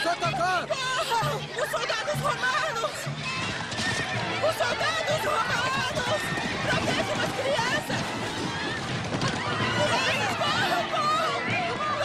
Vamos atacar! Corram! Os soldados romanos! Os soldados romanos! Protejam as crianças! Crianças, corram, corram! Corram!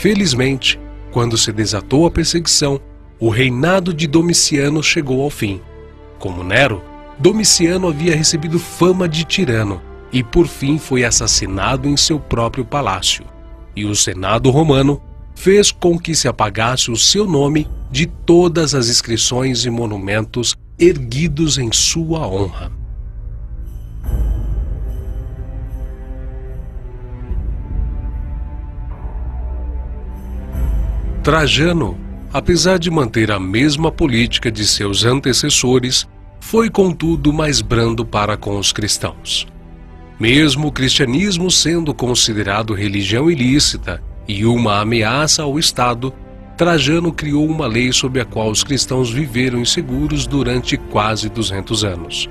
Felizmente, quando se desatou a perseguição, o reinado de Domiciano chegou ao fim. Como Nero, Domiciano havia recebido fama de tirano e por fim foi assassinado em seu próprio palácio. E o Senado romano fez com que se apagasse o seu nome de todas as inscrições e monumentos erguidos em sua honra. Trajano, apesar de manter a mesma política de seus antecessores, foi contudo mais brando para com os cristãos. Mesmo o cristianismo sendo considerado religião ilícita e uma ameaça ao Estado, Trajano criou uma lei sob a qual os cristãos viveram inseguros durante quase 200 anos.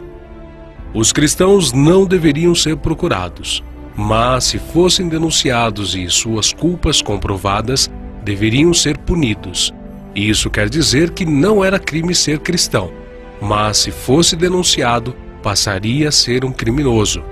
Os cristãos não deveriam ser procurados, mas se fossem denunciados e suas culpas comprovadas, deveriam ser punidos. Isso quer dizer que não era crime ser cristão, mas se fosse denunciado, passaria a ser um criminoso.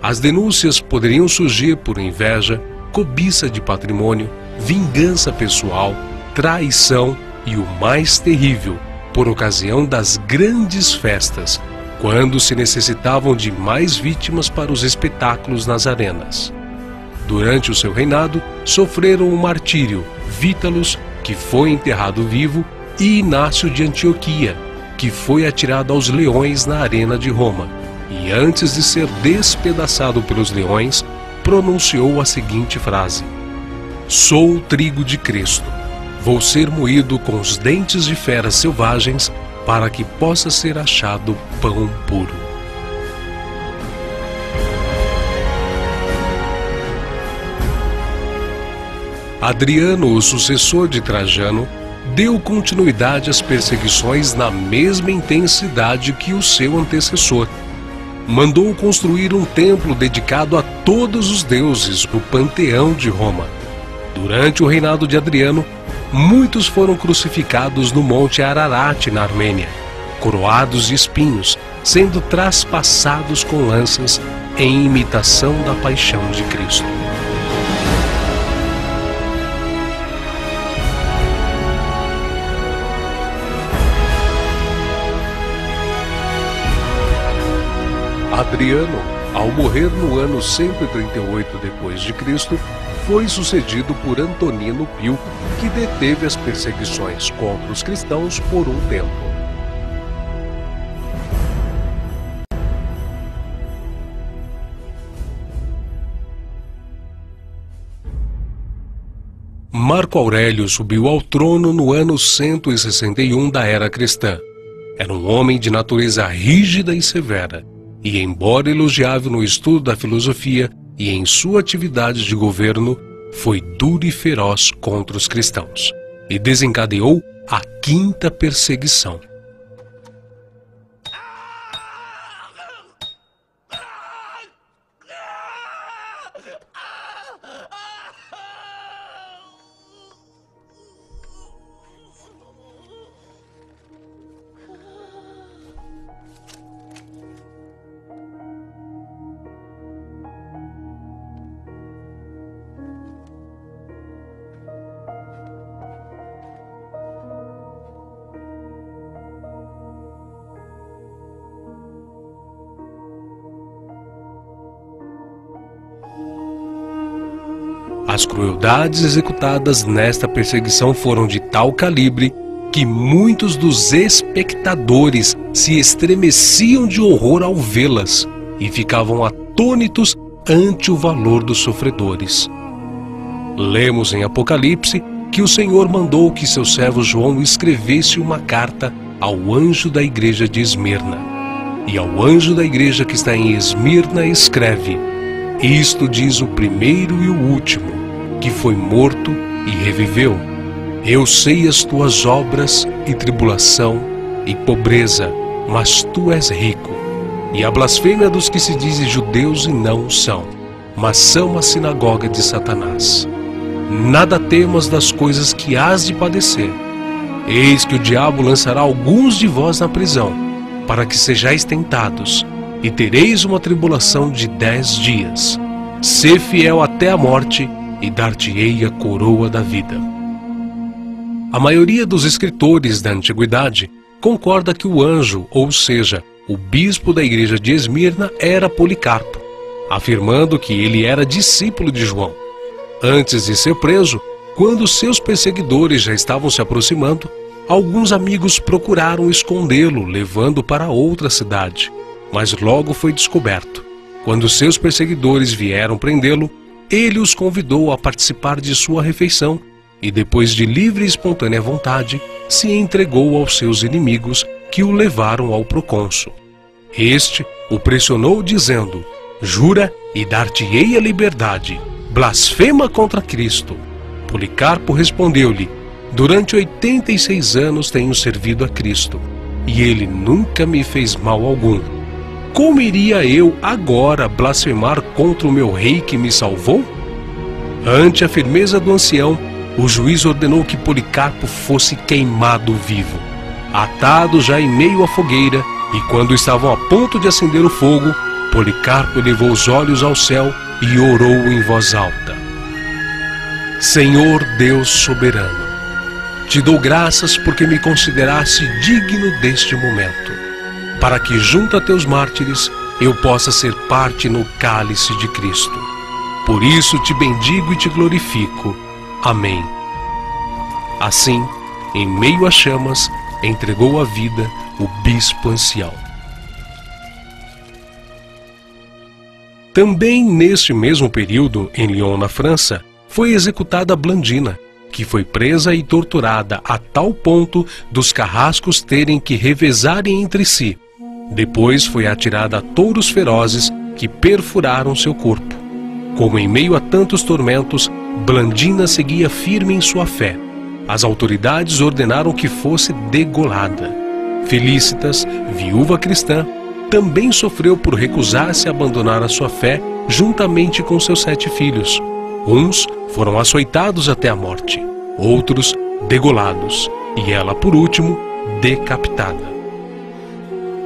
As denúncias poderiam surgir por inveja, cobiça de patrimônio, vingança pessoal, traição e o mais terrível, por ocasião das grandes festas, quando se necessitavam de mais vítimas para os espetáculos nas arenas. Durante o seu reinado, sofreram o martírio Vítalos, que foi enterrado vivo, e Inácio de Antioquia, que foi atirado aos leões na arena de Roma, e antes de ser despedaçado pelos leões, pronunciou a seguinte frase: "Sou o trigo de Cristo, vou ser moído com os dentes de feras selvagens, para que possa ser achado pão puro." Adriano, o sucessor de Trajano, deu continuidade às perseguições na mesma intensidade que o seu antecessor. Mandou construir um templo dedicado a todos os deuses no panteão de Roma. Durante o reinado de Adriano, muitos foram crucificados no Monte Ararat, na Armênia, coroados de espinhos, sendo traspassados com lanças em imitação da paixão de Cristo. Adriano, ao morrer no ano 138 d.C., foi sucedido por Antonino Pio, que deteve as perseguições contra os cristãos por um tempo. Marco Aurélio subiu ao trono no ano 161 da era cristã. Era um homem de natureza rígida e severa, e embora elogiável no estudo da filosofia e em sua atividade de governo, foi duro e feroz contra os cristãos, e desencadeou a quinta perseguição. As crueldades executadas nesta perseguição foram de tal calibre que muitos dos espectadores se estremeciam de horror ao vê-las e ficavam atônitos ante o valor dos sofredores. Lemos em Apocalipse que o Senhor mandou que seu servo João escrevesse uma carta ao anjo da igreja de Esmirna. E ao anjo da igreja que está em Esmirna escreve: Isto diz o primeiro e o último, que foi morto e reviveu. Eu sei as tuas obras e tribulação e pobreza, mas tu és rico. E a blasfêmia dos que se dizem judeus e não o são, mas são a sinagoga de Satanás. Nada temas das coisas que hás de padecer. Eis que o diabo lançará alguns de vós na prisão, para que sejais tentados, e tereis uma tribulação de 10 dias. Sê fiel até a morte, e dar-te-ei a coroa da vida. A maioria dos escritores da antiguidade concorda que o anjo, ou seja, o bispo da igreja de Esmirna, era Policarpo, afirmando que ele era discípulo de João. Antes de ser preso, quando seus perseguidores já estavam se aproximando, alguns amigos procuraram escondê-lo, levando-o para outra cidade, mas logo foi descoberto. Quando seus perseguidores vieram prendê-lo, ele os convidou a participar de sua refeição e, depois de livre e espontânea vontade, se entregou aos seus inimigos, que o levaram ao procônsul. Este o pressionou dizendo: Jura e dar-te-ei a liberdade. Blasfema contra Cristo. Policarpo respondeu-lhe: Durante 86 anos tenho servido a Cristo, e ele nunca me fez mal algum. Como iria eu agora blasfemar contra o meu rei que me salvou? Ante a firmeza do ancião, o juiz ordenou que Policarpo fosse queimado vivo, atado já em meio à fogueira, e quando estavam a ponto de acender o fogo, Policarpo elevou os olhos ao céu e orou em voz alta: Senhor Deus soberano, te dou graças porque me consideraste digno deste momento, para que junto a teus mártires eu possa ser parte no cálice de Cristo. Por isso te bendigo e te glorifico. Amém. Assim, em meio às chamas, entregou a vida o bispo ancião. Também neste mesmo período, em Lyon, na França, foi executada Blandina, que foi presa e torturada a tal ponto dos carrascos terem que revezarem entre si. Depois foi atirada a touros ferozes que perfuraram seu corpo. Como em meio a tantos tormentos, Blandina seguia firme em sua fé. As autoridades ordenaram que fosse degolada. Felícitas, viúva cristã, também sofreu por recusar-se a abandonar a sua fé juntamente com seus 7 filhos. Uns foram açoitados até a morte, outros degolados, e ela, por último, decapitada.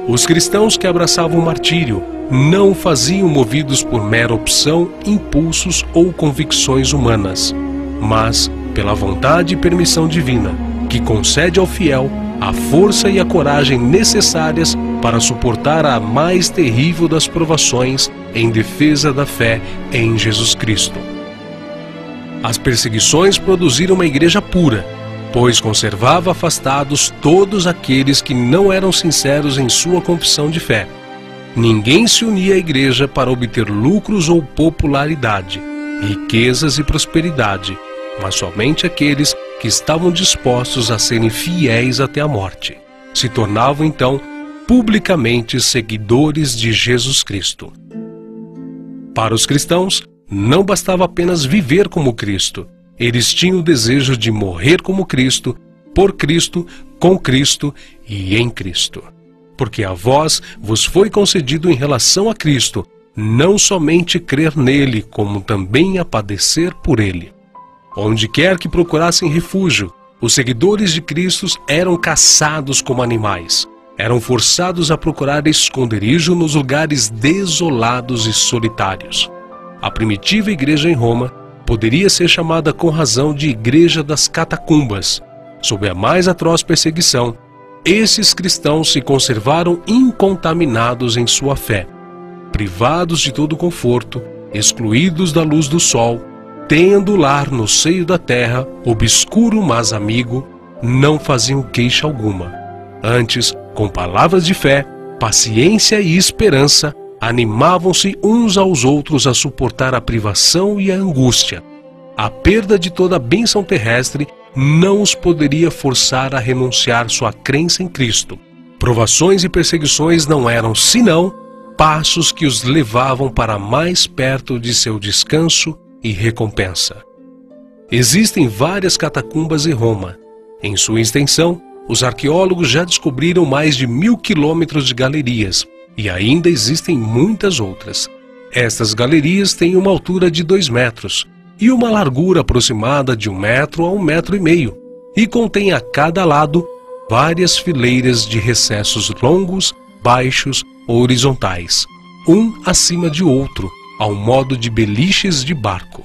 Os cristãos que abraçavam o martírio não o faziam movidos por mera opção, impulsos ou convicções humanas, mas pela vontade e permissão divina, que concede ao fiel a força e a coragem necessárias para suportar a mais terrível das provações em defesa da fé em Jesus Cristo. As perseguições produziram uma igreja pura, pois conservava afastados todos aqueles que não eram sinceros em sua confissão de fé. Ninguém se unia à igreja para obter lucros ou popularidade, riquezas e prosperidade, mas somente aqueles que estavam dispostos a serem fiéis até a morte. Se tornavam, então, publicamente seguidores de Jesus Cristo. Para os cristãos, não bastava apenas viver como Cristo. Eles tinham o desejo de morrer como Cristo, por Cristo, com Cristo e em Cristo. Porque a vós vos foi concedido em relação a Cristo, não somente crer nele, como também a padecer por ele. Onde quer que procurassem refúgio, os seguidores de Cristo eram caçados como animais. Eram forçados a procurar esconderijo nos lugares desolados e solitários. A primitiva igreja em Roma poderia ser chamada com razão de Igreja das Catacumbas. Sob a mais atroz perseguição, esses cristãos se conservaram incontaminados em sua fé, privados de todo conforto, excluídos da luz do sol, tendo lar no seio da terra, obscuro mas amigo, não faziam queixa alguma. Antes, com palavras de fé, paciência e esperança, animavam-se uns aos outros a suportar a privação e a angústia. A perda de toda a bênção terrestre não os poderia forçar a renunciar sua crença em Cristo. Provações e perseguições não eram senão passos que os levavam para mais perto de seu descanso e recompensa. Existem várias catacumbas em Roma. Em sua extensão, os arqueólogos já descobriram mais de 1000 quilômetros de galerias, e ainda existem muitas outras. Estas galerias têm uma altura de 2 metros e uma largura aproximada de 1 metro a 1,5 metros, e contém a cada lado várias fileiras de recessos longos, baixos ou horizontais, um acima de outro, ao modo de beliches de barco.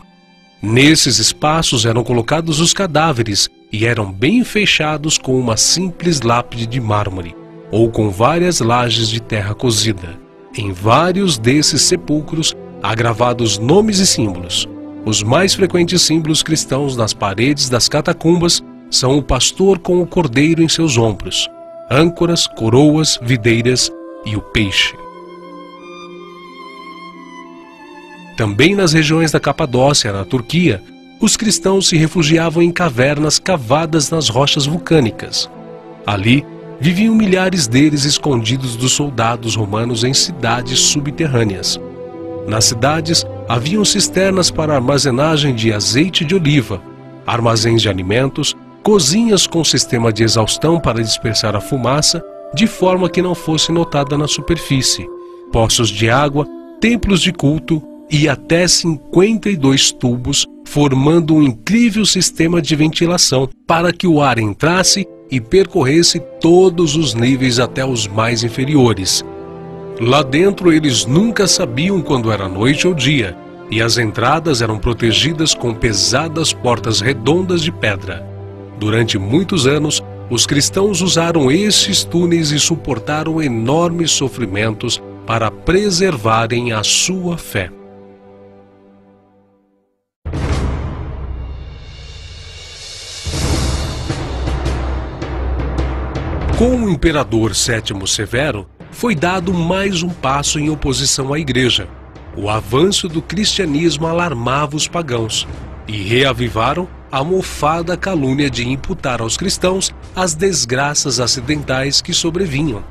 Nesses espaços eram colocados os cadáveres e eram bem fechados com uma simples lápide de mármore, ou com várias lajes de terra cozida. Em vários desses sepulcros há gravados nomes e símbolos. Os mais frequentes símbolos cristãos nas paredes das catacumbas são o pastor com o cordeiro em seus ombros, âncoras, coroas, videiras e o peixe. Também nas regiões da Capadócia, na Turquia, os cristãos se refugiavam em cavernas cavadas nas rochas vulcânicas. Ali, viviam milhares deles escondidos dos soldados romanos em cidades subterrâneas. Nas cidades, haviam cisternas para armazenagem de azeite de oliva, armazéns de alimentos, cozinhas com sistema de exaustão para dispersar a fumaça, de forma que não fosse notada na superfície, poços de água, templos de culto e até 52 tubos, formando um incrível sistema de ventilação para que o ar entrasse e percorresse todos os níveis até os mais inferiores. Lá dentro eles nunca sabiam quando era noite ou dia, e as entradas eram protegidas com pesadas portas redondas de pedra. Durante muitos anos, os cristãos usaram estes túneis e suportaram enormes sofrimentos para preservarem a sua fé. Com o imperador Sétimo Severo, foi dado mais um passo em oposição à Igreja. O avanço do cristianismo alarmava os pagãos e reavivaram a mofada calúnia de imputar aos cristãos as desgraças acidentais que sobrevinham.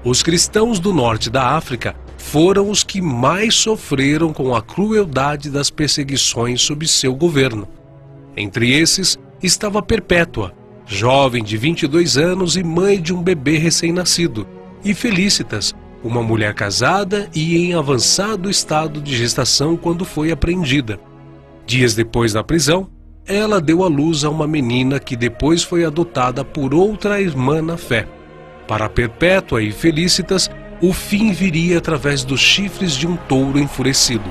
Os cristãos do norte da África foram os que mais sofreram com a crueldade das perseguições sob seu governo. Entre esses estava Perpétua, jovem de 22 anos e mãe de um bebê recém-nascido, e Felícitas, uma mulher casada e em avançado estado de gestação quando foi apreendida. Dias depois da prisão, ela deu à luz a uma menina que depois foi adotada por outra irmã na fé. Para Perpétua e Felícitas, o fim viria através dos chifres de um touro enfurecido.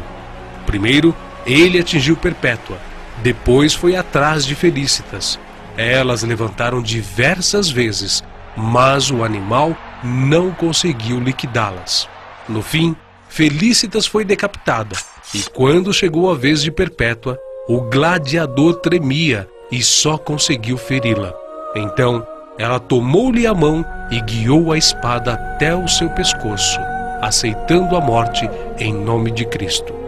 Primeiro, ele atingiu Perpétua, depois foi atrás de Felícitas. Elas levantaram diversas vezes, mas o animal não conseguiu liquidá-las. No fim, Felícitas foi decapitada, e quando chegou a vez de Perpétua, o gladiador tremia e só conseguiu feri-la. Então, ela tomou-lhe a mão e guiou a espada até o seu pescoço, aceitando a morte em nome de Cristo.